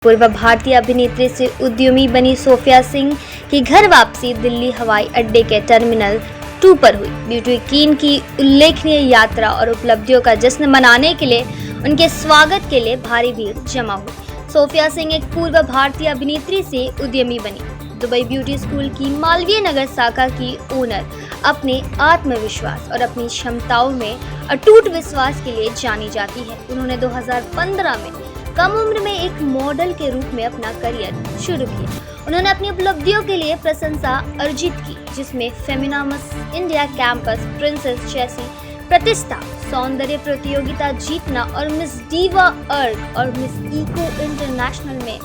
पूर्व भारतीय अभिनेत्री से उद्यमी बनी सोफिया सिंह की घर वापसी दिल्ली हवाई अड्डे के टर्मिनल 2 पर हुई। ब्यूटी क्वीन की उल्लेखनीय यात्रा और उपलब्धियों का जश्न मनाने के लिए उनके स्वागत के लिए भारी भीड़ जमा हुई। सोफिया सिंह एक पूर्व भारतीय अभिनेत्री से उद्यमी बनी। दुबई ब्यूटी स्कूल की मालवीय नगर शाखा की ओनर अपने आत्मविश्वास और अपनी क्षमताओं में अटूट विश्वास के लिए जानी जाती है। उन्होंने 2015 में कम उम्र में एक मॉडल के रूप में अपना करियर शुरू किया। उन्होंने अपनी उपलब्धियों के लिए प्रशंसा अर्जित की, जिसमें Femina miss India campus princess जैसी प्रतिष्ठा, सौंदर्य प्रतियोगिता जीतना और मिस डीवा अर्ग और मिस इको इंटरनेशनल में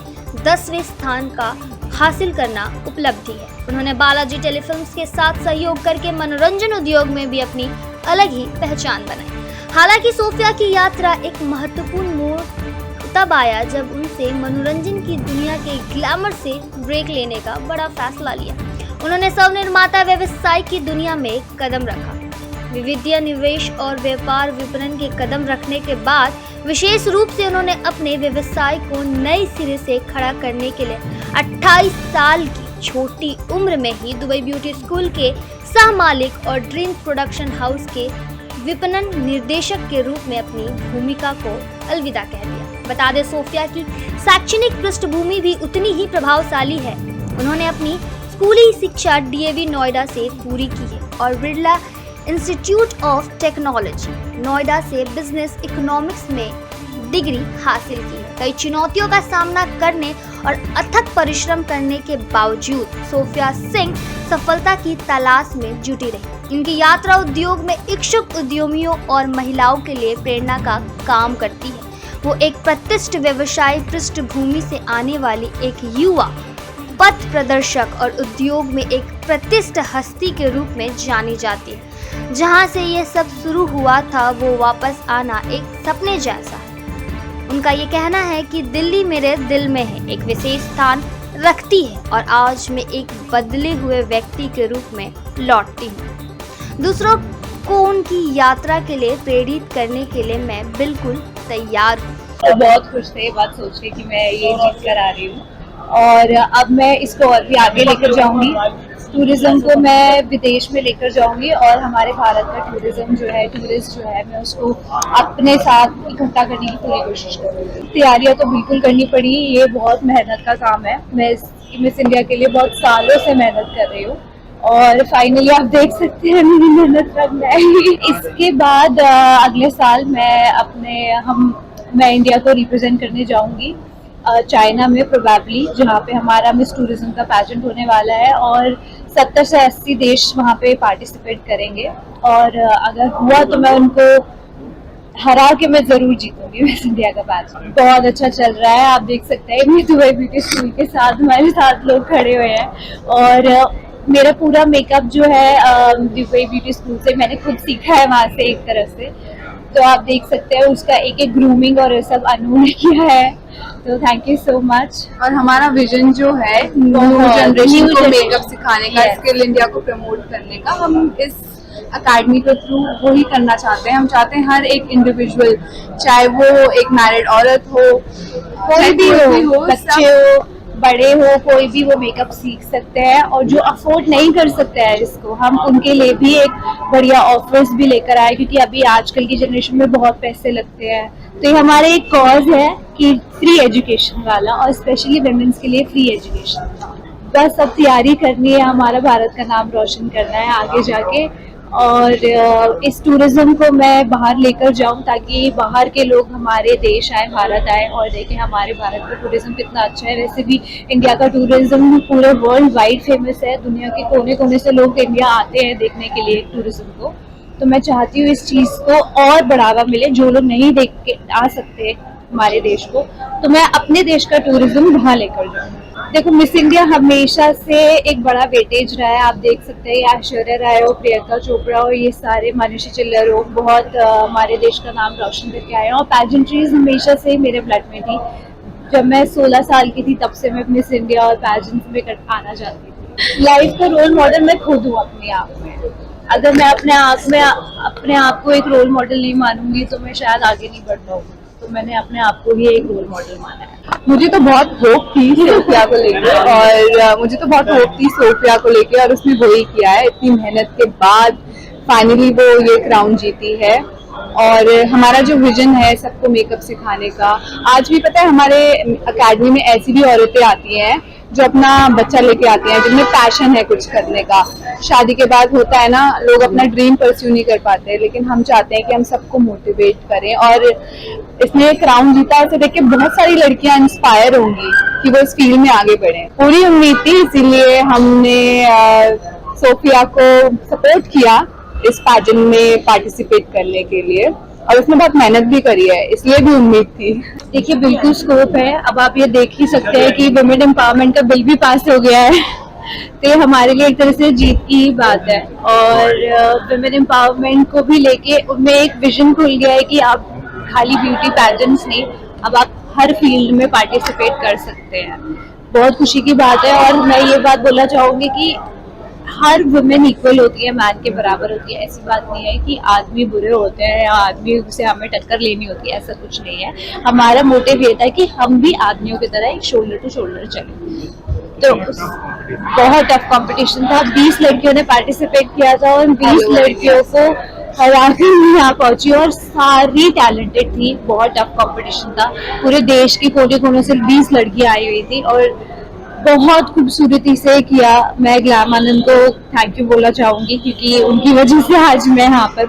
10वें स्थान का हासिल करना उपलब्धि है। उन्होंने बालाजी टेलीफिल्म्स के साथ सहयोग करके मनोरंजन उद्योग में भी अपनी अलग ही पहचान बनाई। हालांकि सोफिया की यात्रा एक महत्वपूर्ण मोड़ तब आया जब उनसे मनोरंजन की दुनिया के ग्लैमर से ब्रेक लेने का बड़ा फैसला लिया। उन्होंने सब निर्माता व्यवसाय की दुनिया में कदम रखा। विविधीय निवेश और व्यापार विपणन के कदम रखने के बाद विशेष रूप से उन्होंने अपने व्यवसाय को नए सिरे से खड़ा करने के लिए 28 साल की छोटी उम्र में ही दुबई ब्यूटी स्कूल के सह मालिक और ड्रीम प्रोडक्शन हाउस के विपणन निर्देशक के रूप में अपनी भूमिका को अलविदा कह दिया। बता दें, सोफिया की शैक्षणिक पृष्ठभूमि भी उतनी ही प्रभावशाली है। उन्होंने अपनी स्कूली शिक्षा डीएवी नोएडा से पूरी की है और Birla institute of technology Noida से बिजनेस इकोनॉमिक्स में डिग्री हासिल की है। कई चुनौतियों का सामना करने और अथक परिश्रम करने के बावजूद सोफिया सिंह सफलता की तलाश में जुटी रही। इनकी यात्रा उद्योग में इच्छुक उद्यमियों और महिलाओं के लिए प्रेरणा का काम करती है। वो एक प्रतिष्ठित व्यवसाय पृष्ठभूमि से आने वाली एक युवा पथ प्रदर्शक और उद्योग में एक प्रतिष्ठित हस्ती के रूप में जानी जाती है। जहां से ये सब शुरू हुआ था, वो वापस आना एक सपने जैसा है। उनका ये कहना है कि दिल्ली मेरे दिल में है, एक विशेष स्थान रखती है और आज मैं एक बदले हुए व्यक्ति के रूप में लौटती हूँ। दूसरों को उनकी यात्रा के लिए प्रेरित करने के लिए मैं बिल्कुल तैयार हूँ। तो बहुत खुश थे बात सोच के कि मैं ये जीत कर आ रही हूँ और अब मैं इसको और भी आगे लेकर जाऊंगी। टूरिज्म को मैं विदेश में लेकर जाऊंगी और हमारे भारत का टूरिज्म जो है, टूरिस्ट जो है, मैं उसको अपने साथ इकट्ठा करने की पूरी कोशिश करूँगी। तैयारियां तो बिल्कुल करनी पड़ी, ये बहुत मेहनत का काम है। मैं मिस इंडिया के लिए बहुत सालों से मेहनत कर रही हूँ और फाइनली आप देख सकते हैं मेरी मेहनत रंग आई। इसके बाद अगले साल मैं इंडिया को रिप्रेजेंट करने जाऊंगी चाइना में, प्रोबेबली, जहाँ पे हमारा मिस टूरिज्म का पैजेंट होने वाला है और 70 से 80 देश वहाँ पे पार्टिसिपेट करेंगे और अगर हुआ तो मैं उनको हरा के मैं जरूर जीतूंगी मिस इंडिया का पैजेंट। बहुत अच्छा चल रहा है, आप देख सकते हैं मैं दुबई ब्यूटी स्कूल के साथ, हमारे साथ लोग खड़े हुए हैं और मेरा पूरा मेकअप जो है दुबई ब्यूटी स्कूल से मैंने खुद सीखा है, वहाँ से एक तरह से। तो आप देख सकते हैं उसका एक एक ग्रूमिंग और ये सब अनु ने किया है, तो थैंक यू सो मच। और हमारा विजन जो है न्यू जनरेशन को मेकअप सिखाने का, स्किल इंडिया को प्रमोट करने का, हम इस अकेडमी के थ्रू वो ही करना चाहते हैं। हम चाहते हैं हर एक इंडिविजुअल, चाहे वो एक मैरिड औरत हो, कोई भी हो, बच्चे हो, बड़े हो, कोई भी वो मेकअप सीख सकते हैं। और जो अफोर्ड नहीं कर सकते हैं इसको, हम उनके लिए भी एक बढ़िया ऑफर्स भी लेकर आए, क्योंकि अभी आजकल की जनरेशन में बहुत पैसे लगते हैं। तो ये हमारे एक कॉज है कि फ्री एजुकेशन वाला, और स्पेशली वुमेन्स के लिए फ्री एजुकेशन। बस अब तैयारी करनी है, हमारा भारत का नाम रोशन करना है आगे जाके, और इस टूरिज्म को मैं बाहर लेकर जाऊं ताकि बाहर के लोग हमारे देश आए, भारत आए और देखें हमारे भारत का टूरिज्म कितना अच्छा है। वैसे भी इंडिया का टूरिज्म पूरे वर्ल्ड वाइड फेमस है, दुनिया के कोने कोने से लोग इंडिया आते हैं देखने के लिए टूरिज्म को। तो मैं चाहती हूँ इस चीज़ को और बढ़ावा मिले, जो लोग नहीं देख के आ सकते हमारे देश को, तो मैं अपने देश का टूरिज्म वहाँ लेकर जाऊँ। देखो, मिस इंडिया हमेशा से एक बड़ा वेटेज रहा है, आप देख सकते हैं ऐश्वर्या राय हो, प्रियंका चोपड़ा हो, ये सारे मनीषी चिल्लर हो, बहुत हमारे देश का नाम रोशन करके आए हैं। और पैजेंट्रीज हमेशा से मेरे ब्लड में थी, जब मैं 16 साल की थी तब से मैं मिस इंडिया और पैजेंट्स में आना चाहती थी। लाइफ का रोल मॉडल मैं खुद हूँ अपने आप में। अगर मैं अपने आप को एक रोल मॉडल नहीं मानूंगी तो मैं शायद आगे नहीं बढ़ पाऊंगी। तो मैंने अपने आप को ही एक रोल मॉडल माना है। मुझे तो बहुत होप थी सोफिया को लेके, और मुझे तो बहुत होप थी सोफिया को लेके, और उसने वही किया है। इतनी मेहनत के बाद फाइनली वो ये क्राउन जीती है। और हमारा जो विजन है सबको मेकअप सिखाने का, आज भी पता है हमारे अकेडमी में ऐसी भी औरतें आती हैं जो अपना बच्चा लेके आती हैं, जिनमें पैशन है कुछ करने का। शादी के बाद होता है ना, लोग अपना ड्रीम परस्यू नहीं कर पाते, लेकिन हम चाहते हैं कि हम सबको मोटिवेट करें। और इसने क्राउन जीता, इसे देख के बहुत सारी लड़कियां इंस्पायर होंगी कि वो इस फील्ड में आगे बढ़ें। पूरी उम्मीद थी, इसीलिए हमने सोफिया को सपोर्ट किया इस पैजेंट में पार्टिसिपेट करने के लिए, और उसने बहुत मेहनत भी करी है, इसलिए भी उम्मीद थी। देखिए बिल्कुल स्कोप है। अब आप ये देख ही सकते हैं कि वुमेन एम्पावरमेंट का बिल भी पास हो गया है तो ये हमारे लिए एक तरह से जीत की ही बात है। और वुमेन एम्पावरमेंट को भी लेके उनमें एक विजन खुल गया है कि आप खाली ब्यूटी पैजेंट्स नहीं, अब आप हर फील्ड में पार्टिसिपेट कर सकते हैं। बहुत खुशी की बात है। और मैं ये बात बोलना चाहूंगी कि हर वुमेन इक्वल होती है, मैन के बराबर होती है। ऐसी बात नहीं है कि आदमी बुरे होते हैं या आदमी से हमें टक्कर लेनी होती है, ऐसा कुछ नहीं है। हमारा मोटिव ये था कि हम भी आदमियों की तरह एक शोल्डर टू शोल्डर चले। तो बहुत टफ कंपटीशन था। 20 लड़कियों ने पार्टिसिपेट किया था और 20 लड़कियों को हरा कर यहाँ पहुंची, और सारी टैलेंटेड थी। बहुत टफ कंपटीशन था। पूरे देश के कोने कोने से 20 लड़कियां आई हुई थी और बहुत खूबसूरती से किया। मैं ग्लैम आनंद को थैंक यू बोलना चाहूंगी, क्योंकि उनकी वजह से आज मैं यहाँ पर